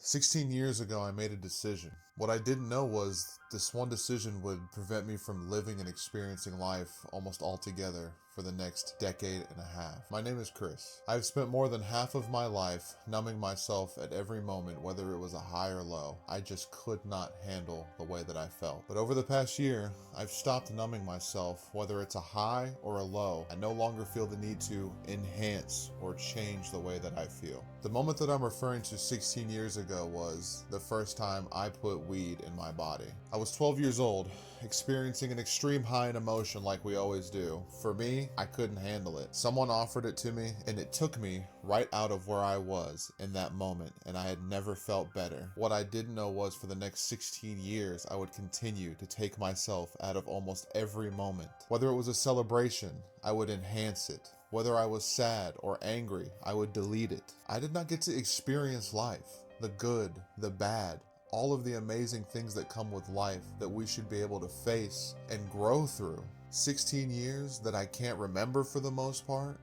16 years ago, I made a decision. What I didn't know was this one decision would prevent me from living and experiencing life almost altogether for the next decade and a half. My name is Chris. I've spent more than half of my life numbing myself at every moment, whether it was a high or low. I just could not handle the way that I felt. But over the past year, I've stopped numbing myself, whether it's a high or a low. I no longer feel the need to enhance or change the way that I feel. The moment that I'm referring to 16 years ago was the first time I put weed in my body. I was 12 years old, experiencing an extreme high in emotion like we always do. For me, I couldn't handle it. Someone offered it to me, and it took me right out of where I was in that moment, and I had never felt better. What I didn't know was for the next 16 years, I would continue to take myself out of almost every moment. Whether it was a celebration, I would enhance it. Whether I was sad or angry, I would delete it. I did not get to experience life, the good, the bad, all of the amazing things that come with life that we should be able to face and grow through. 16 years that I can't remember for the most part,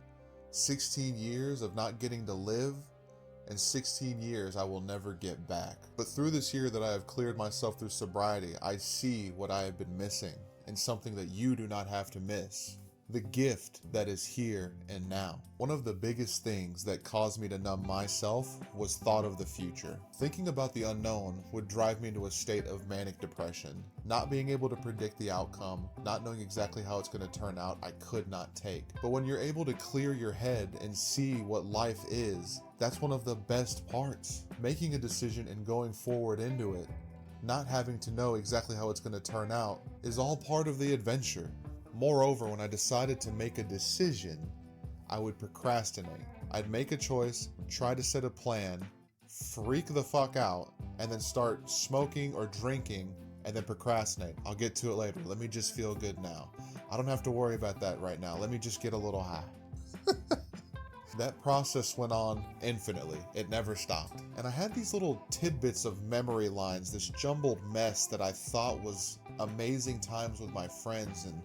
16 years of not getting to live, and 16 years I will never get back. But through this year that I have cleared myself through sobriety, I see what I have been missing, and something that you do not have to miss. The gift that is here and now. One of the biggest things that caused me to numb myself was thought of the future. Thinking about the unknown would drive me into a state of manic depression. Not being able to predict the outcome, not knowing exactly how it's going to turn out, I could not take. But when you're able to clear your head and see what life is, that's one of the best parts. Making a decision and going forward into it, not having to know exactly how it's going to turn out, is all part of the adventure. Moreover, when I decided to make a decision, I would procrastinate. I'd make a choice, try to set a plan, freak the fuck out, and then start smoking or drinking, and then procrastinate. I'll get to it later. Let me just feel good now. I don't have to worry about that right now. Let me just get a little high. That process went on infinitely. It never stopped. And I had these little tidbits of memory lines, this jumbled mess that I thought was amazing times with my friends and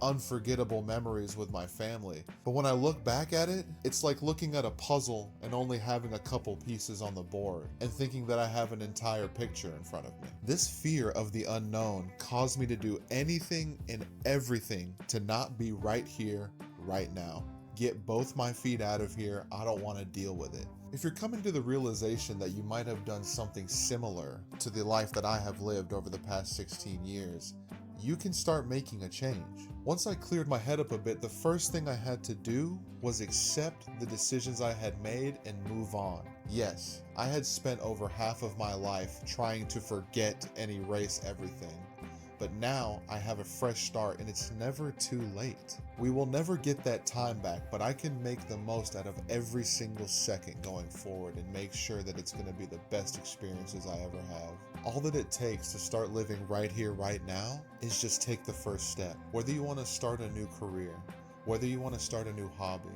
unforgettable memories with my family. But when I look back at it, it's like looking at a puzzle and only having a couple pieces on the board and thinking that I have an entire picture in front of me. This fear of the unknown caused me to do anything and everything to not be right here, right now. Get both my feet out of here. I don't want to deal with it. If you're coming to the realization that you might have done something similar to the life that I have lived over the past 16 years, you can start making a change. Once I cleared my head up a bit, the first thing I had to do was accept the decisions I had made and move on. Yes, I had spent over half of my life trying to forget and erase everything. But now I have a fresh start and it's never too late. We will never get that time back, but I can make the most out of every single second going forward and make sure that it's going to be the best experiences I ever have. All that it takes to start living right here, right now is just take the first step. Whether you want to start a new career, whether you want to start a new hobby,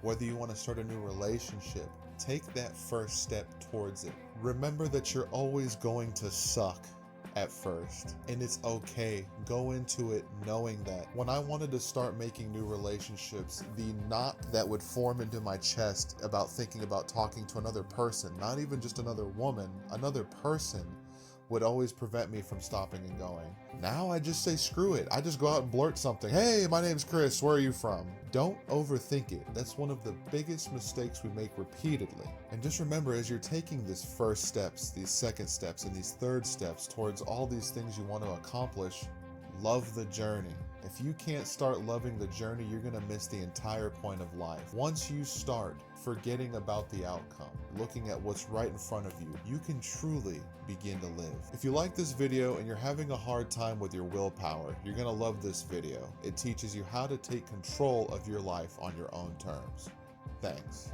whether you want to start a new relationship, take that first step towards it. Remember that you're always going to suck at first, and it's okay. Go into it knowing that. When I wanted to start making new relationships, the knot that would form into my chest about thinking about talking to another person, not even just another woman, another person, would always prevent me from stopping and going. Now I just say screw it. I just go out and blurt something. Hey, my name's Chris. Where are you from? Don't overthink it. That's one of the biggest mistakes we make repeatedly. And just remember, as you're taking these first steps, these second steps, and these third steps towards all these things you want to accomplish, love the journey. If you can't start loving the journey, you're going to miss the entire point of life. Once you start forgetting about the outcome, looking at what's right in front of you, you can truly begin to live. If you like this video and you're having a hard time with your willpower, you're going to love this video. It teaches you how to take control of your life on your own terms. Thanks.